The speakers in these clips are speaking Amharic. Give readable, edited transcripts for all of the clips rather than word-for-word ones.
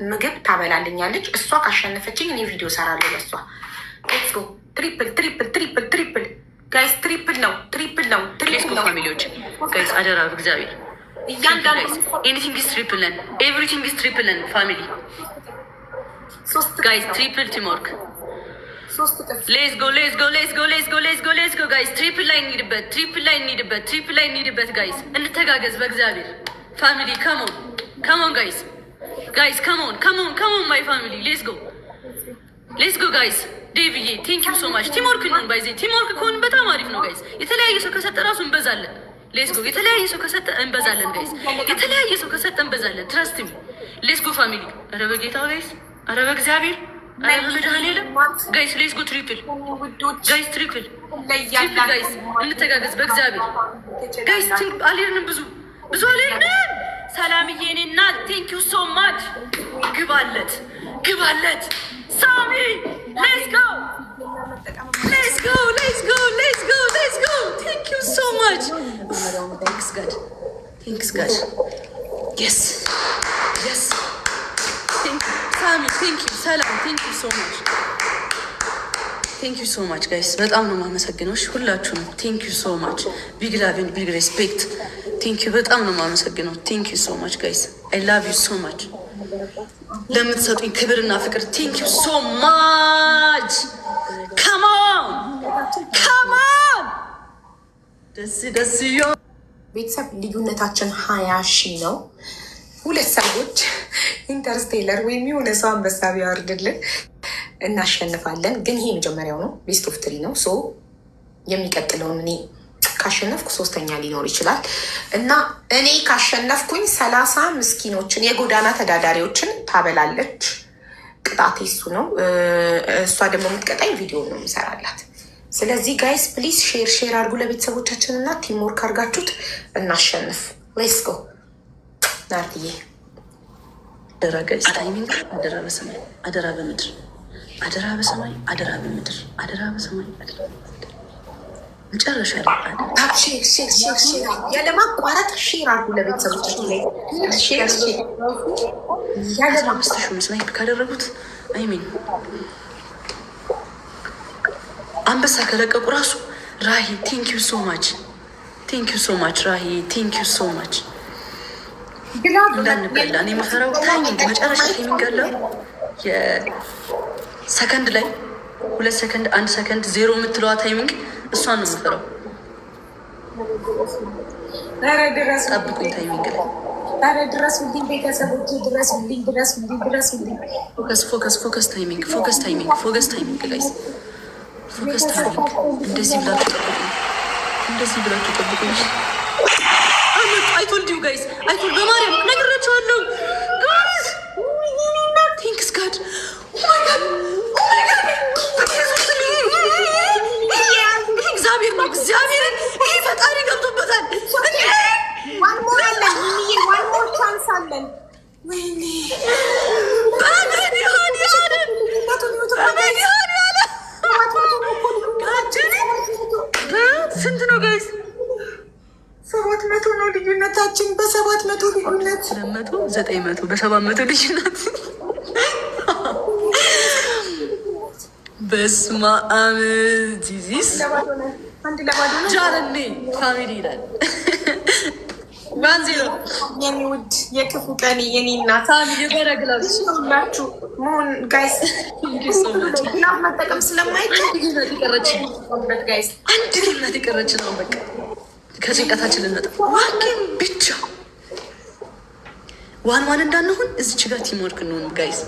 ምግብ ታበላልኛለች። እሷ ካሸነፈችኝ እኔ ቪዲዮ ሰራለሁ ለእሷ። ሌትስ ጎ ትሪፕል ትሪፕል ትሪፕል ትሪፕል ጋይስ፣ ትሪፕል ነው ትሪፕል ነው ትሪፕል ነው። ፋሚሊዎች ጋይስ አደራ እግዚአብሔር እያንዳንዱ ኤኒቲንግ ኢዝ ትሪፕል ነን፣ ኤቭሪቲንግ ኢዝ ትሪፕል ነን ፋሚሊ ጋይስ፣ ትሪፕል ቲምወርክ። ሌትስ ጎ ሌትስ ጎ ሌትስ ጎ ሌትስ ጎ ሌትስ ጎ ሌትስ ጎ ጋይስ፣ ትሪፕል ላይ እንሂድበት፣ ትሪፕል ላይ እንሂድበት፣ ትሪፕል ላይ እንሂድበት ጋይስ፣ እንተጋገዝ በእግዚአብሔር ፋሚሊ። ከሞን ከሞን ጋይስ ጋይስ ከሞን ከሞን ከሞን ማይ ፋሚሊ ሌትስ ጎ ጋይስ። ዴቪዬ ቴንክ ዩ ሶ ማች። ቲምወርክ ነን ባይዜ፣ ቲምወርክ ከሆን በጣም አሪፍ ነው ጋይስ። የተለያየ ሰው ከሰጠ ራሱ እንበዛለን። ሌትስ ጎ የተለያየ ሰው ከሰጠ እንበዛለን ጋይስ፣ የተለያየ ሰው ከሰጠ እንበዛለን። ትረስት ሚ ሌትስ ጎ ፋሚሊ። ኧረ በጌታ ጋይስ፣ ኧረ በእግዚአብሔር፣ ኧረ በመድኃኒዓለም ጋይስ ሌትስ ጎ ትሪፕል ጋይስ፣ ትሪፕል ትሪፕል ጋይስ፣ እንተጋገዝ በእግዚአብሔር ጋይስ። አልሄድንም ብዙ አልሄድንም። ሰላምዬ እኔ እናት ቴንክ ዩ ሶ ማች። ግባለት ግባለት ሳሚ ሌትስ ጎ ሌትስ ጎ ሌትስ ጎ ሌትስ ጎ ሌትስ ጎ ቴንክ ዩ ሶ ማች። ቴንክስ ጋድ ቴንክስ ጋድ የስ የስ ሳሚ ቴንክ ዩ ሰላም ቴንክ ዩ ሶ ማች ቴንክ ዩ ሶ ማች ጋይስ፣ በጣም ነው የማመሰግነው ሁላችሁንም። ቴንክ ዩ ሶ ማች ቢግ ላቭ ኤንድ ቢግ ሬስፔክት። ቴንክ ዩ በጣም ነው የማመሰግነው። ቴንክ ዩ ሶ ማች ጋይስ፣ አይ ላቭ ዩ ሶ ማች ለምትሰጡኝ ክብርና ፍቅር። ቴንክ ዩ ሶ ማች። ካሞን ካሞን ደስ ደስ ዮ ቤተሰብ ልዩነታችን 20,000 ነው። ሁለት ሰዎች ኢንተርስቴለር ወይም የሆነ ሰው አንበሳ ቢያወርድልን እናሸንፋለን። ግን ይሄ መጀመሪያው ነው፣ ቤስት ኦፍ ትሪ ነው። ሶ የሚቀጥለውን እኔ ካሸነፍኩ 3ኛ ሊኖር ይችላል እና እኔ ካሸነፍኩኝ 30 ምስኪኖችን የጎዳና ተዳዳሪዎችን ታበላለች። ቅጣቴ እሱ ነው። እሷ ደግሞ የምትቀጣኝ ቪዲዮ ነው የምሰራላት። ስለዚህ ጋይስ ፕሊዝ ሼር አድርጉ ለቤተሰቦቻችን እና ቲምወርክ አድርጋችሁት እናሸንፍ። ሌትስ ጎ ናርትዬ። አደራ ጋይስ፣ ታይሚንግ አደራ በሰማይ አደራ በምድር አደራ በሰማይ አደራ በምድር አደራ በሰማይ አደራ መጨረሻ ያለማቋረጥ ሼር አድርጉ ለቤተሰቦቻችን ላይ ያለማስተሹ ስናይፕ ካደረጉት አይሚን አንበሳ ከለቀቁ ራሱ ራሂ ቴንክ ዩ ሶ ማች ቴንክ ዩ ሶ ማች ራሂ ቴንክ ዩ ሶ ማች። እንዳንበላ እኔ የምፈራው ታይሚንግ መጨረሻ ታይሚንግ አለው የሰከንድ ላይ 2 ሰከንድ 1 ሰከንድ 0 የምትለዋ ታይሚንግ እሷን ነው የምፈራው። ጠብቁኝ ታይሚንግ ላይ ድረሱልኝ ቤተሰቦች፣ ድረሱልኝ። ፎከስ ታይሚንግ ፎከስ ታይሚንግ ጋይስ ፎከስ ታይሚንግ። እንደዚህ ብላችሁ ጠብቁኝ። አይቶልድ ዩ ጋይስ አይቶልድ በማርያም ነግራችኋለሁ ጋይስ። ቴንክስ ጋድ እግዚአብሔር ነው እግዚአብሔርን ይሄ ፈጣሪ ገብቶበታል። ዋን ሞር ቻንስ አለን። ስንት ነው ጋይስ? 700 ነው ልዩነታችን። በ700 ልዩነት 200 900 በ700 ልዩነት በስመ አብ ጂዚስ ጃለኔ ፋሚሊ ይላል። ባንዚሎ የኔ ውድ የክፉ ቀን የኔ እናት የበረግላችሁ መሆን ጋይስ ግላፍ መጠቀም ስለማይቻል ጋይስ አንድ ግላት የቀረች ነው። በቃ ከጭንቀታችን ልንመጣ ዋኪን ብቻ ዋን እንዳንሆን እዚች ጋር ቲምወርክ እንሆን ጋይስ።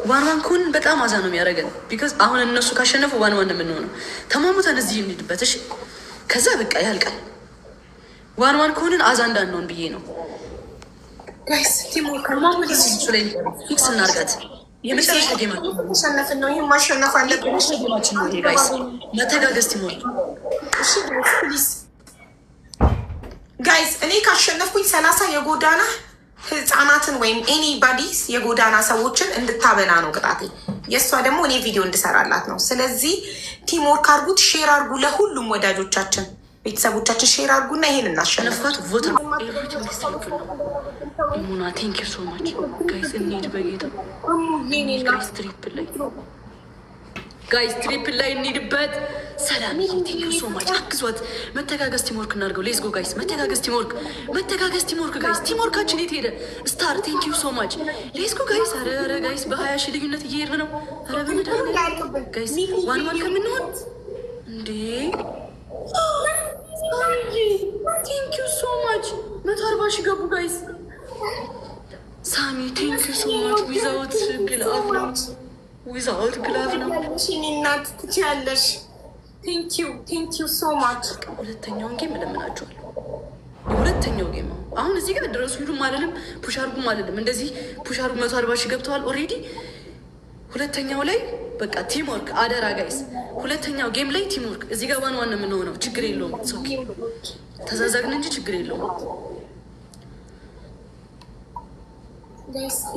ዋን ከሆንን በጣም አዛ ነው የሚያደርገን። ቢካዝ አሁን እነሱ ካሸነፉ ዋን የምንሆነው ተማሙተን እዚህ እንሂድበት እሺ። ከዛ በቃ ያልቃል። ዋን ከሆንን አዛ እንዳንሆን ብዬ ነው ጋይስ። ቲምወርክ ላይ ፊክስ እናርጋት። የመጨረሻ ጌማችን ነው። ይህ ማሸነፍ አለብን ጋይስ። መተጋገዝ ቲምወርክ ፕሊዝ ጋይስ። እኔ ካሸነፍኩኝ 30 የጎዳና ህፃናትን ወይም ኤኒባዲስ የጎዳና ሰዎችን እንድታበላ ነው ቅጣቴ። የእሷ ደግሞ እኔ ቪዲዮ እንድሰራላት ነው። ስለዚህ ቲምወርክ አድርጉት፣ ሼር አድርጉ ለሁሉም ወዳጆቻችን፣ ቤተሰቦቻችን ሼር አድርጉና ይሄን እናሸንፋት። ሙና ቴንክ ዩ ሶ ማች ጋይስ። እንሂድ በጌታ ጋይስ፣ ትሪፕል ላይ ጋይስ፣ ትሪፕል ላይ እንሂድበት። ሰላም ቴንክ ዩ ሶ ማች። አግዟት። መተጋገዝ ቲምወርክ እናድርገው። ሌስ ጎ ጋይስ። መተጋገዝ ቲምወርክ፣ መተጋገዝ ቲምወርክ ጋይስ። ቲምወርካችን የት ሄደ? ስታር ቴንክ ዩ ሶ ማች። ሌስ ጎ ጋይስ። ኧረ ጋይስ በ20 ሺህ ልዩነት እየሄድን ነው። ኧረ በመድኃኒዓለም ጋይስ ዋን ከምንሆን እንዴ! ቴንክ ዩ ሶ ማች። 140 ሺህ ገቡ ጋይስ። ሳሚ ቴንክ ዩ ሶ ማች። ዊዛውት ግላፍ ነው፣ ዊዛውት ግላፍ ነው። እናት ትችያለሽ። ቴንክ ዩ ሶ ማች። ሁለተኛውን ጌም እለምናችኋለሁ። የሁለተኛው ጌም ነው። አሁን እዚህ ጋር ድረሱ ሂዱም አልልም፣ ፑሽ አርጉም አልልም። እንደዚህ ፑሽ አርጉ። 140 ሺህ ገብተዋል ኦልሬዲ። ሁለተኛው ላይ በቃ ቲም ወርክ አደራ ጋይስ። ሁለተኛው ጌም ላይ ቲም ወርክ። እዚህ ጋር ዋን የምንሆነው ችግር የለውም። ኦኬ ተዛዛግን እንጂ ችግር የለውም።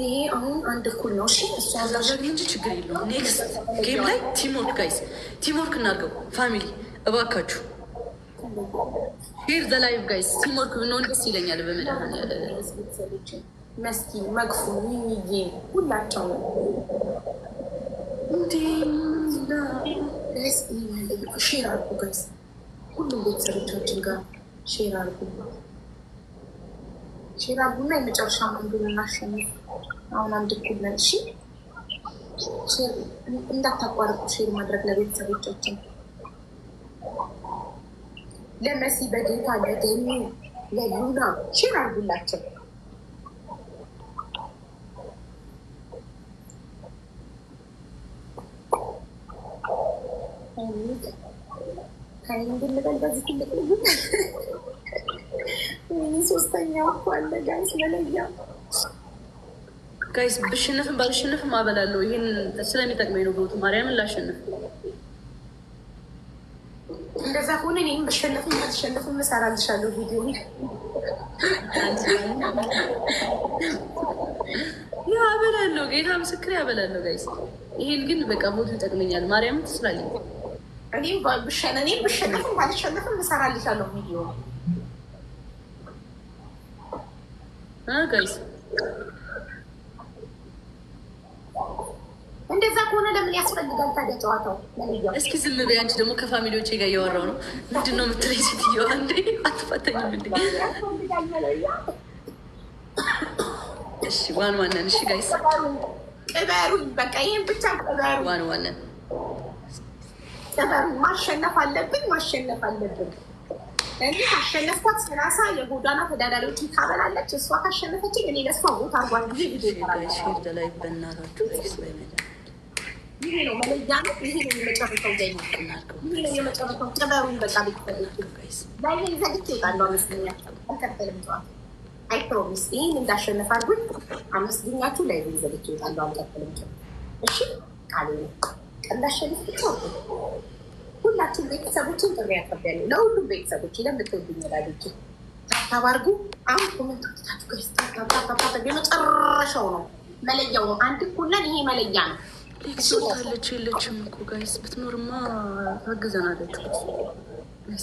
ይሄ አሁን አንድ እኩል ነው። ተዛዛግን እንጂ ችግር የለውም። ኔክስት ጌም ላይ ቲም ወርክ ጋይስ፣ ቲም ወርክ እናድርገው። ፋሚሊ እባካችሁ ሄር ዘ ላይቭ ጋይስ። ቲም ወርክ ብንሆን ደስ ይለኛል። በመድኃኒዓለም መስኪ መግፉ ሚሚዬ ሁላቸው ነው ሼር አድርጉ ጋይስ። ሁሉም ቤተሰቦቻችን ጋር ሼር አድርጉ፣ ሼር አድርጉና የመጨረሻ መንዱን እናሸንፍ። አሁን አንድ እኩል ነን። እሺ እንዳታቋርጡ ሼር ማድረግ ለቤተሰቦቻችን፣ ለመሲ በጌታ ለገኙ ለሉና ሼር አድርጉላቸው። ሶስተኛው እኮ አለ ጋይስ። መለያ ጋይስ ብሽንፍም ባልሽንፍም አበላለሁ። ይህን ስለሚጠቅመኝ ነው። ቦቱ ማርያምን ላሸንፍ። እንደዛ ሆነ እኔም ብሸንፍም ባልሸንፍም እሰራልሻለሁ ቪዲዮ። ያ አበላለሁ። ጌታ ምስክር ያበላለሁ ጋይስ። ይሄን ግን በቃ ቦቱ ይጠቅመኛል። ማርያምን ትስላለኝ። እኔም ብሸንፍም ባልሸንፍም እሰራልሻለሁ ቪዲዮ ጋይስ። እንደዛ ከሆነ ለምን ያስፈልጋል ታዲያ ጨዋታው? እስኪ ዝም በይ አንቺ። ደግሞ ከፋሚሊዎቼ ጋር እያወራሁ ነው። ምንድን ነው የምትለኝ ሴትዮዋ? እንዴ አትፋተኝም እንዴ? እሺ ዋን ዋነን። እሺ ጋይስ ቅበሩኝ፣ በቃ ይህን ብቻ ቅበሩ። ዋን ዋነን ቅበሩኝ። ማሸነፍ አለብን። እኔ ካሸነፍኳት 30 የጎዳና ተዳዳሪዎችን ታበላለች። እሷ ካሸነፈችኝ እኔ ለእሷ ቦታ አርጓት ጊዜ ጊዜ ላይ በእናታችሁ ይሄ ነው መለያ ነው። ይሄ ነው የመጨረሻው ጋ ይሄ ነው የመጨረሻው። ቅበሩኝ በቃ ላይ ዘግቼ ይወጣሉ። አመስገኛ አልቀበልም ጨዋታ አይ ፕሮሚስ። ይህን እንዳሸነፍ አርጉኝ። አመስገኛችሁ ላይ ዘግቼ ይወጣሉ። አልቀበልም ጨዋታ እሺ። ቃሌ ነው እንዳሸነፍ ብቻ ሁላችን ቤተሰቦችን ጥሪ ያቀርባሉ። ለሁሉም ቤተሰቦች ለምትወዱኝ ወዳጆች ታባርጉ። አሁን ኮሜንት ታታታታ የመጨረሻው ነው መለያው ነው። አንድ ኩለን ይሄ መለያ ነው። ሌክሶታለች የለችም እኮ ጋይስ። ብትኖርማ ታግዘናለች።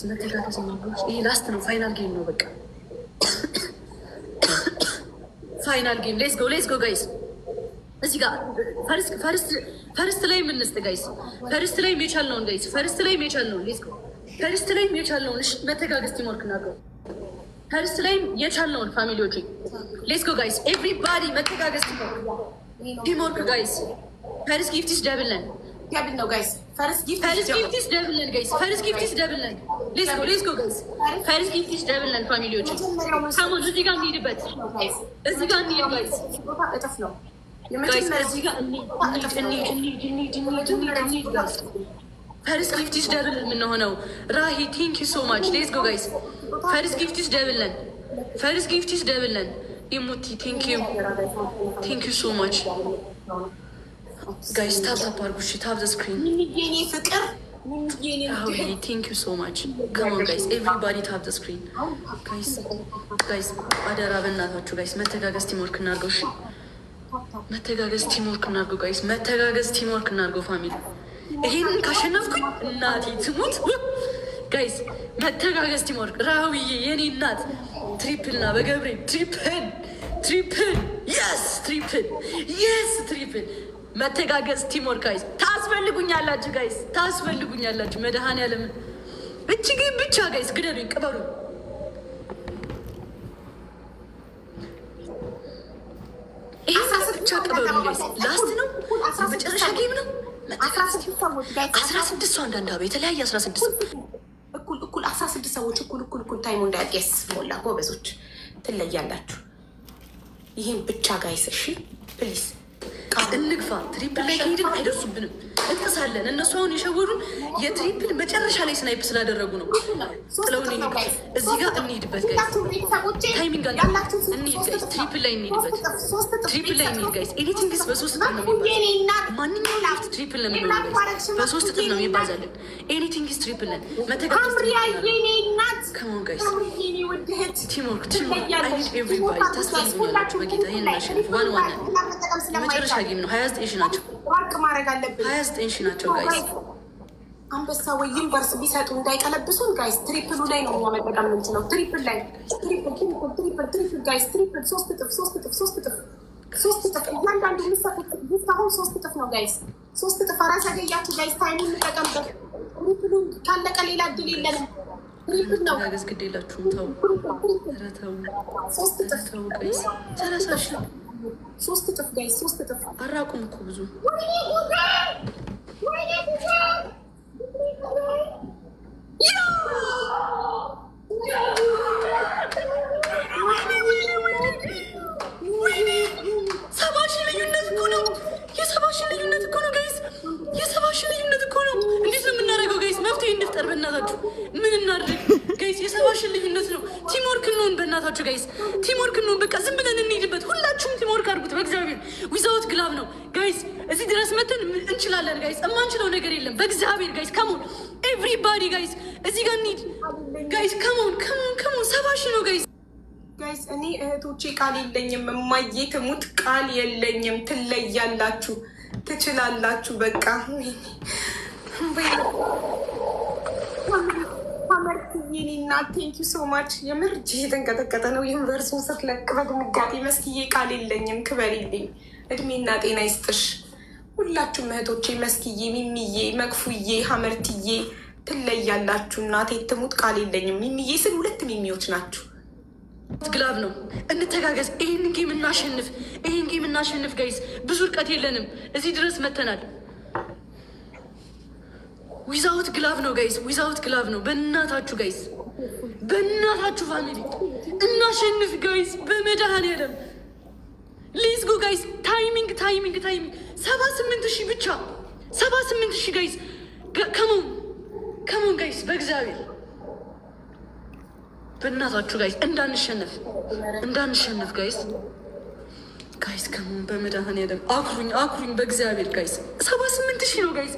መተጋገዝ ነች። ይሄ ላስት ነው፣ ፋይናል ጌም ነው። በቃ ፋይናል ጌም። ሌስ ጎ ጋይስ። እዚህ ጋር ፈርስት ላይ የምንስጥ ጋይስ። ፈርስት ላይ የቻል ነውን ጋይስ። ፈርስት ላይ የቻል ነውን ሌስ ጎ። ፈርስት ላይ የቻል ነውን። እሺ መተጋገዝ ቲምወርክ እናድርገው። ፈርስት ላይ የቻል ነውን ፋሚሊዎች ሌስ ጎ ጋይስ። ኤቭሪባዲ መተጋገዝ ቲምወርክ ጋይስ። ፈርስት ጊፍትስ ደብለን ደብል ነው ጋይስ። ፈርስት ጊፍትስ ደብለን ጋይስ። ፈርስት ጊፍትስ ደብለን ሌስ ጎ ጋይስ። ፈርስት ጊፍትስ ደብለን ፋሚሊዎች ሳሞን እዚህ ጋር እንሂድበት። እዚህ ጋር እንሂድ ጋይስ። እጥፍ ነው ፈርስት ጊፍትስ ደብል የምንሆነው ራሂ ቴንክ ዩ ሶ ማች። ሌትስ ጎ ጋይስ። ፈርስት ጊፍትስ ደብለን፣ ፈርስት ጊፍትስ ደብለን። ኢሙቲ ቴንክ ዩ ሶ ማች ጋይስ። ታፕ አድርጉ እሺ። ታፕ ዘ ስክሪን። የኔ ፍቅር ቴንክ ዩ ሶ ማች። ካሞን ጋይስ ኤቭሪባዲ ታፕ ዘ ስክሪን ጋይስ። አደራ በእናታችሁ ጋይስ መተጋገዝ ቲምወርክ እናድርገው እሺ። መተጋገዝ ቲምወርክ እናድርገው ጋይስ። መተጋገዝ ቲምወርክ እናድርገው ፋሚሊ። ይሄንን ካሸነፍኩኝ እናቴ ትሙት ጋይስ። መተጋገዝ ቲምወርክ። ራዊዬ የኔ እናት ትሪፕል ና በገብሬ ትሪፕል የስ ትሪፕል የስ ትሪፕል መተጋገዝ ቲሞር ጋይስ ታስፈልጉኛላችሁ ጋይስ ታስፈልጉኛላችሁ። መድኃኔዓለምን እጅግ ብቻ ጋይስ ግደሉኝ ቅበሩ። ይሄ ብቻ ቅበሩ ጋይስ። ላስት ነው መጨረሻ ጌም ነው። 16 ሰው አንዳንድ የተለያየ 16 እኩል 16 ሰዎች እኩል ታይሙ እንዳያቄስ ሞላ። ጎበዞች ትለያላችሁ። ይህም ብቻ ጋይስ እሺ ፕሊዝ እንግፋ። ትሪፕል ላይ ከሄድን አይደርሱብንም፣ እንጥሳለን። እነሱ አሁን የሸወዱን የትሪፕል መጨረሻ ላይ ስናይፕ ስላደረጉ ነው። ጥለውን ሄዱ። እዚህ ጋር እንሄድበት ጋይስ፣ ታይሚንግ አለ። እንሄድ ጋይስ፣ ትሪፕል ላይ እንሄድበት። ትሪፕል ላይ እንሄድ ጋይስ። ኤኒቲንግስ በ3 እጥፍ ነው የሚባዛው። ማንኛውም ጊፍት ትሪፕል ነው የሚሆነው ጋይስ፣ በ3 እጥፍ ነው የሚባዛለን። ኤኒቲንግስ ትሪፕል ነን። መተጋገዝ ከሞን ጋይስ፣ ቲምወርክ አይ ኒድ ኤቭሪባዲ። ታስፈልጉኛላችሁ በጌታ። ይህን እናሸንፍ። ዋን የመጨረሻ ጌም ነው። 29 ሺህ ናቸው። 29 ሺህ ናቸው ጋይስ። አንበሳ ወይ ዩኒቨርስ ቢሰጡ እንዳይቀለብሱን ጋይስ። ትሪፕሉ ላይ ነው እኛ መጠቀም የምንችለው። ትሪፕል ላይ ትሪፕል ጋይስ። ትሪፕል 3 እጥፍ እያንዳንዱ የሚሰጡት ጊፍት አሁን 3 እጥፍ ነው ጋይስ። 3 እጥፍ አራሳ ገያችሁ ጋይስ። ታይሙ እንጠቀምበት። ትሪፕሉ ካለቀ ሌላ እድል የለንም። ትሪፕል ነው ጋይስ። ግድ የላችሁም ተው። 3 እጥፍ ጋይስ። 30 ሺህ 3 እጥፍ ጋይስ። 3 እጥፍ አራቁም እኮ ብዙ ጋይስ ቲምወርክ ነው። በቃ ዝም ብለን እንሂድበት። ሁላችሁም ቲምወርክ አድርጉት በእግዚአብሔር። ዊዛውት ግላብ ነው ጋይስ። እዚህ ድረስ መተን እንችላለን ጋይስ። እማንችለው ነገር የለም በእግዚአብሔር ጋይስ። ከሞን ኤቭሪባዲ ጋይስ፣ እዚህ ጋር እንሂድ ጋይስ። ከሞን 70 ሺህ ነው ጋይስ። ጋይስ እኔ እህቶቼ ቃል የለኝም። እማዬ ትሙት ቃል የለኝም። ትለያላችሁ፣ ትችላላችሁ። በቃ ቴንኪ ሶ ማች። የምር እጅ የተንቀጠቀጠ ነው። ዩኒቨርሲቲውን ስትለቅ በድንጋጤ መስኪዬ ቃል የለኝም። ክበሪልኝ፣ እድሜና ጤና ይስጥሽ። ሁላችሁም እህቶቼ መስኪዬ፣ ሚሚዬ፣ መግፉዬ፣ ሀመርትዬ ትለያላችሁ። እናቴ ትሙት ቃል የለኝም። ሚሚዬ ስል 2 ሚሚዎች ናችሁ። ግላብ ነው። እንተጋገዝ። ይህን ጌም እናሸንፍ ጋይስ። ብዙ እርቀት የለንም። እዚህ ድረስ መተናል። ዊዛውት ግላቭ ነው ጋይስ። ዊዛውት ግላቭ ነው። በእናታችሁ ጋይስ፣ በእናታችሁ ፋሚሊ እናሸንፍ ጋይስ። በመድኃኔዓለም ሌትስ ጎ ጋይስ። ታይሚንግ 78 ሺህ ብቻ 78 ሺህ ጋይስ። ከሞን ጋይስ፣ በእግዚአብሔር በእናታችሁ ጋይስ እንዳንሸነፍ ጋይስ ከሞን በመድኃኔዓለም አኩሩኝ በእግዚአብሔር ጋይስ። 78 ሺህ ነው ጋይስ።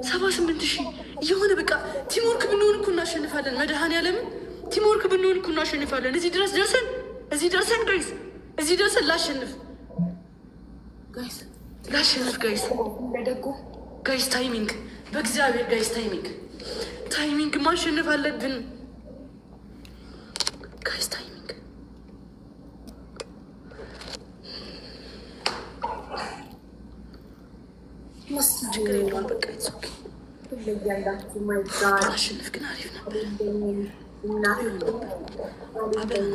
78 ሺህ የሆነ በቃ ቲምወርክ ብንሆን እኮ እናሸንፋለን። መድኃኔዓለምን ቲምወርክ ብንሆን እኮ እናሸንፋለን። እዚህ ደርሰን ጋይስ፣ እዚህ ደርሰን ላሸንፍ ጋይስ። ታይሚንግ በእግዚአብሔር ጋይስ፣ ታይሚንግ ማሸነፍ አለብን ጋይስ። ታይሚንግ ችግር የለውም። በቃ አሸንፍ ግን አሪፍ ነበር። አብረን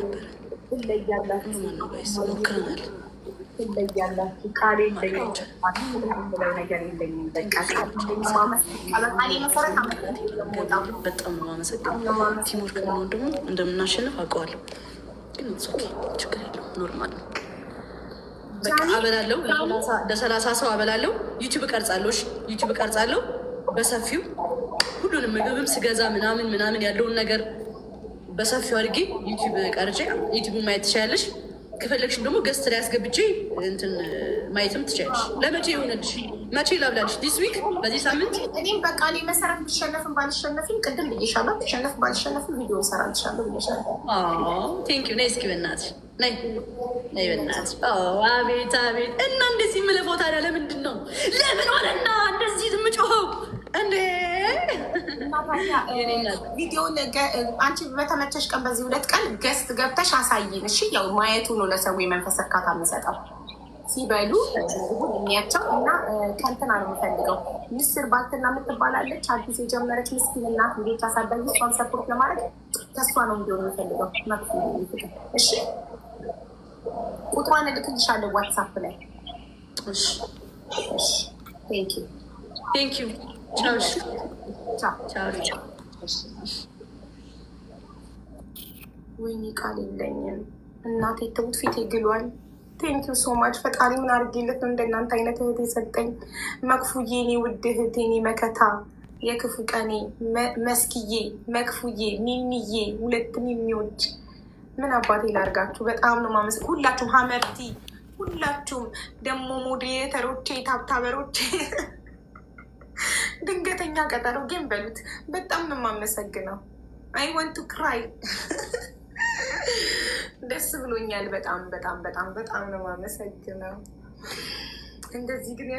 ነበረ ሞክረናል። በጣም ነው የማመሰግነው። ቲምወርክ ብንሆን ደግሞ እንደምናሸንፍ አውቀዋለሁ። ግን ችግር የለውም፣ ኖርማል ነው። በቃ አበላለሁ። ለ30 ሰው አበላለሁ። ዩቲዩብ እቀርጻለሁ በሰፊው ሁሉንም ምግብም ስገዛ ምናምን ያለውን ነገር በሰፊው አድርጌ ዩቲዩብ ቀርጬ ዩቲዩብ ማየት ትችያለሽ። ከፈለግሽም ደግሞ ገስት ላይ አስገብቼ እንትን ማየትም ትችያለሽ። ለመቼ ይሆንልሽ? መቼ ላብላልሽ? ዲስ ዊክ፣ በዚህ ሳምንት። እኔም በቃ እኔ መሰረት ብሸነፍም ባልሸነፍም ቅድም ብዬሻለሁ። ብሸነፍ ባልሸነፍም ቪዲዮ እሰራልሻለሁ ብዬሻለሁ። ቴንኪው። ነይ እስኪ በእናትሽ ነይ በእናትሽ። አቤት እና እንደዚህ የምለፈው ታዲያ ለምንድን ነው? ለምን ሆነና እንደዚህ የምጮኸው እንዴ? ቪዲዮን አንቺ በተመቸሽ ቀን በዚህ 2 ቀን ገስት ገብተሽ አሳይን። እሺ ያው ማየቱ ነው ለሰው የመንፈስ እርካታ የሚሰጠው። ሲበሉ የሚያቸው እና ከንትና ነው የምፈልገው። ምስር ባልትና የምትባላለች አዲስ የጀመረች ምስኪን እናት ልጆች አሳዳጊ፣ እሷን ሰፖርት ለማድረግ ተስፋ ነው እንዲሆን የምፈልገው። እሺ ቁጥሯን እልክልሻለሁ ዋትሳፕ ላይ። ቴንክ ዩ። ወይኔ ቃል የለኝም እናቴ ትሙት ፊቴ ግሏል። ቴንክ ዩ ሶ ማች። ፈጣሪ ምን አድርጌለት ነው እንደናንተ አይነት እህት የሰጠኝ። መክፉዬ፣ እኔ ውድ እህቴ፣ እኔ መከታ፣ የክፉ ቀኔ መስክዬ፣ መክፉዬ፣ ሚሚዬ፣ 2 ሚሚዎች ምን አባቴ ላርጋችሁ። በጣም ነው ማመስ ሁላችሁም፣ ሀመርቲ ሁላችሁም፣ ደግሞ ሞዴሬተሮቼ፣ ታብታበሮቼ ድንገተኛ ቀጠሮ ግን በሉት። በጣም ነው የማመሰግነው። አይ ዋንት ቱ ክራይ ደስ ብሎኛል። በጣም በጣም በጣም በጣም ነው የማመሰግነው። እንደዚህ ግን